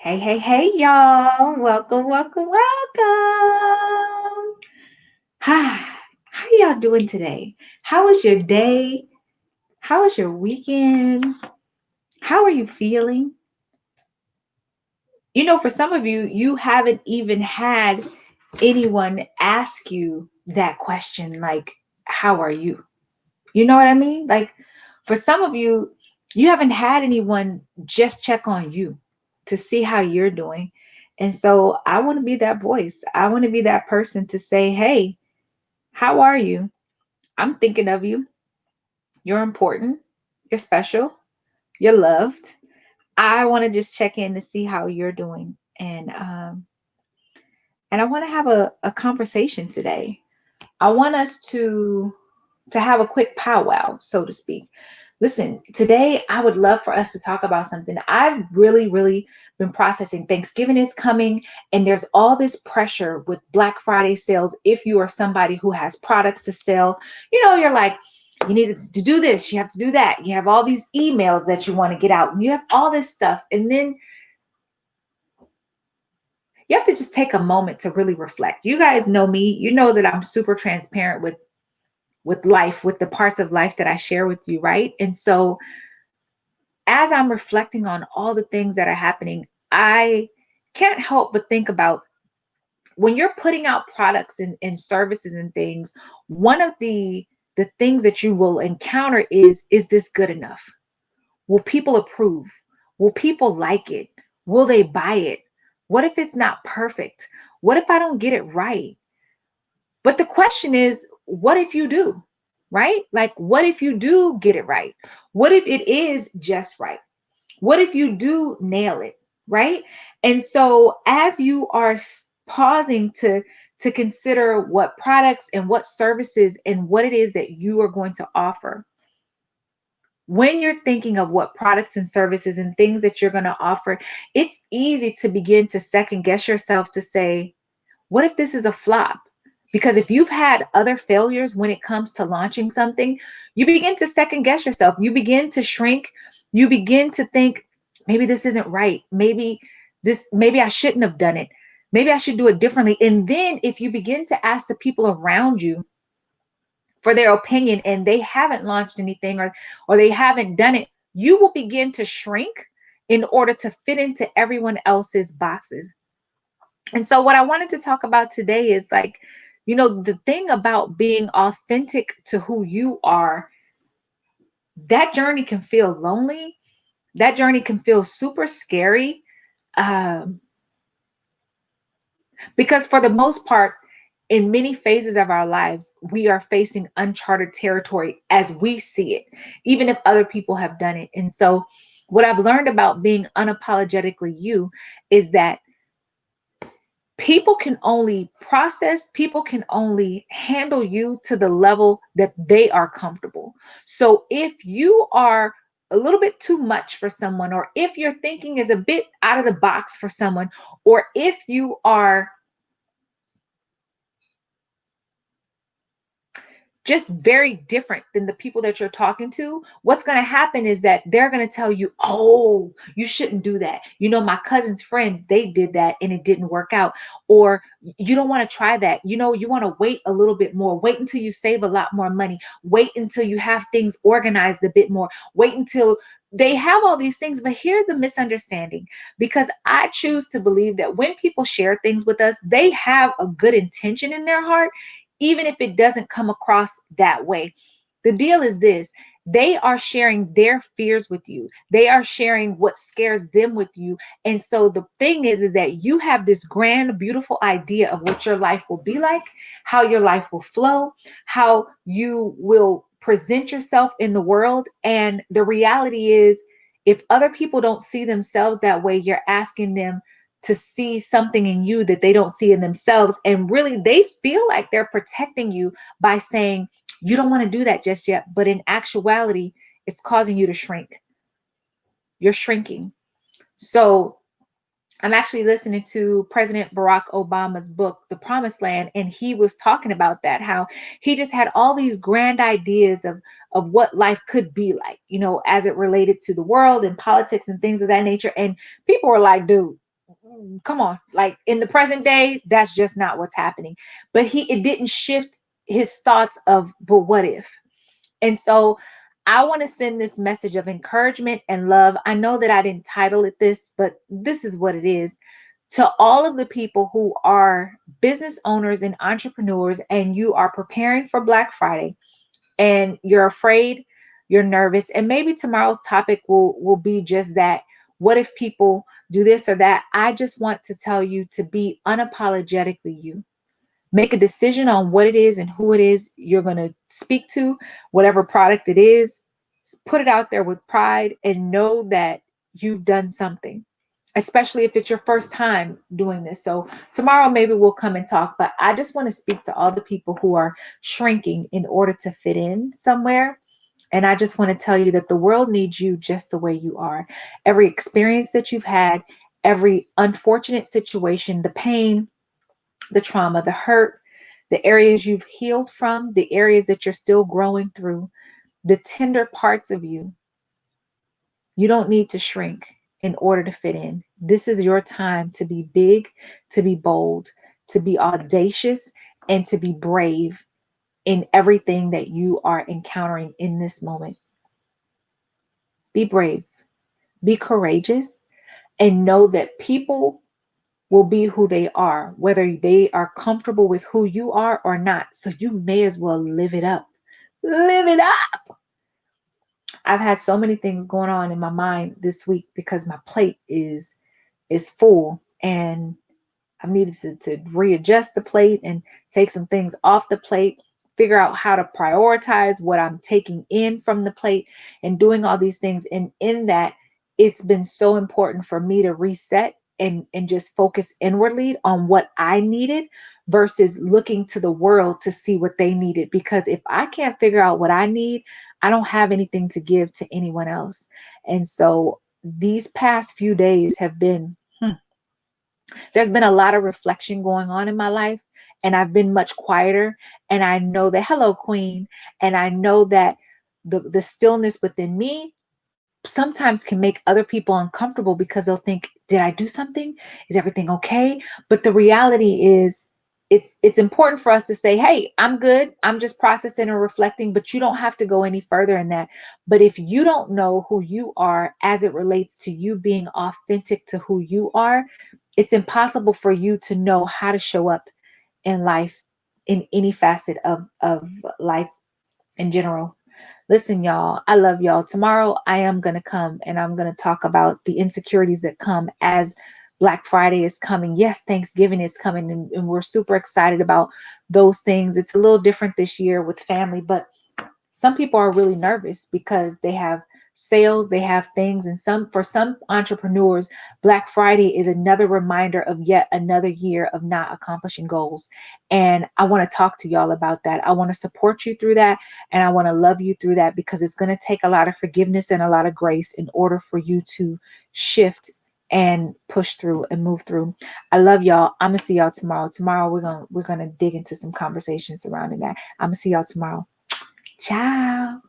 Hey, hey, hey, y'all. Welcome, welcome, welcome. Hi. How y'all doing today? How was your day? How was your weekend? How are you feeling? For some of you, you haven't even had anyone ask you that question, like, how are you? You know what I mean? Like, for some of you, you haven't had anyone just check on you to see how you're doing. And so I want to be that voice. I want to be that person to say, hey, how are you? I'm thinking of you. You're important. You're special. You're loved. I want to just check in to see how you're doing. And I want to have a conversation today. I want us to have a quick powwow, so to speak. Listen, today I would love for us to talk about something. I've really been processing. Thanksgiving is coming, and there's all this pressure with Black Friday sales. If you are somebody who has products to sell, you're like, you need to do this, you have to do that. You have all these emails that you want to get out, and you have all this stuff. And then you have to just take a moment to really reflect. You guys know me. You know that I'm super transparent with life, with the parts of life that I share with you, right? And so as I'm reflecting on all the things that are happening, I can't help but think about when you're putting out products and services and things, one of the things that you will encounter is this good enough? Will people approve? Will people like it? Will they buy it? What if it's not perfect? What if I don't get it right? But the question is, what if you do? Right? Like, what if you do get it right? What if it is just right? What if you do nail it? Right? And so, as you are pausing to consider what products and what services and what it is that you are going to offer, when you're thinking of what products and services and things that you're going to offer, it's easy to begin to second guess yourself to say, what if this is a flop? Because if you've had other failures when it comes to launching something, you begin to second guess yourself. You begin to shrink. You begin to think, maybe this isn't right. Maybe I shouldn't have done it. Maybe I should do it differently. And then if you begin to ask the people around you for their opinion and they haven't launched anything or they haven't done it, you will begin to shrink in order to fit into everyone else's boxes. And so, what I wanted to talk about today is like, the thing about being authentic to who you are, that journey can feel lonely. That journey can feel super scary. Um, because for the most part, in many phases of our lives, we are facing uncharted territory as we see it, even if other people have done it. And so, what I've learned about being unapologetically you is that people can only handle you to the level that they are comfortable. So if you are a little bit too much for someone, or if your thinking is a bit out of the box for someone, or if you are just very different than the people that you're talking to, what's going to happen is that they're going to tell you, oh, you shouldn't do that. My cousin's friends, they did that and it didn't work out. Or you don't want to try that. You want to wait a little bit more. Wait until you save a lot more money. Wait until you have things organized a bit more. Wait until they have all these things. But here's the misunderstanding, because I choose to believe that when people share things with us, they have a good intention in their heart, even if it doesn't come across that way. The deal is this: they are sharing their fears with you, they are sharing what scares them with you. And so the thing is that you have this grand, beautiful idea of what your life will be like, how your life will flow, how you will present yourself in the world. And the reality is, if other people don't see themselves that way, you're asking them to see something in you that they don't see in themselves. And really, they feel like they're protecting you by saying, you don't want to do that just yet. But in actuality, it's causing you to shrink. You're shrinking. So I'm actually listening to President Barack Obama's book, The Promised Land, and he was talking about that, how he just had all these grand ideas of what life could be like, as it related to the world and politics and things of that nature. And people were like, dude, come on, like in the present day, that's just not what's happening. But it didn't shift his thoughts of, but what if? And so I want to send this message of encouragement and love. I know that I didn't title it this, but this is what it is. To all of the people who are business owners and entrepreneurs, and you are preparing for Black Friday, and you're afraid, you're nervous, and maybe tomorrow's topic will be just that. What if people do this or that? I just want to tell you to be unapologetically you. Make a decision on what it is and who it is you're going to speak to, whatever product it is. Put it out there with pride and know that you've done something, especially if it's your first time doing this. So tomorrow maybe we'll come and talk, but I just want to speak to all the people who are shrinking in order to fit in somewhere. And I just want to tell you that the world needs you just the way you are. Every experience that you've had, every unfortunate situation, the pain, the trauma, the hurt, the areas you've healed from, the areas that you're still growing through, the tender parts of you, you don't need to shrink in order to fit in. This is your time to be big, to be bold, to be audacious, and to be brave in everything that you are encountering in this moment. Be brave, be courageous, and know that people will be who they are, whether they are comfortable with who you are or not. So you may as well live it up. Live it up. I've had so many things going on in my mind this week because my plate is full, and I've needed to readjust the plate and take some things off the plate, figure out how to prioritize what I'm taking in from the plate and doing all these things. And in that, it's been so important for me to reset and just focus inwardly on what I needed versus looking to the world to see what they needed. Because if I can't figure out what I need, I don't have anything to give to anyone else. And so these past few days have been, there's been a lot of reflection going on in my life, and I've been much quieter. And I know that, hello, Queen, and I know that the stillness within me sometimes can make other people uncomfortable because they'll think, did I do something? Is everything okay? But the reality is, it's important for us to say, hey, I'm good. I'm just processing and reflecting, but you don't have to go any further in that. But if you don't know who you are as it relates to you being authentic to who you are, it's impossible for you to know how to show up in life, in any facet of life in general. Listen, y'all, I love y'all. Tomorrow I am going to come and I'm going to talk about the insecurities that come as Black Friday is coming. Yes, Thanksgiving is coming, and we're super excited about those things. It's a little different this year with family, but some people are really nervous because they have sales, they have things, and for some entrepreneurs, Black Friday is another reminder of yet another year of not accomplishing goals. And I want to talk to y'all about that. I want to support you through that, and I want to love you through that, because it's going to take a lot of forgiveness and a lot of grace in order for you to shift and push through and move through. I love y'all. I'm gonna see y'all tomorrow. Tomorrow we're gonna dig into some conversations surrounding that. I'm gonna see y'all tomorrow. Ciao.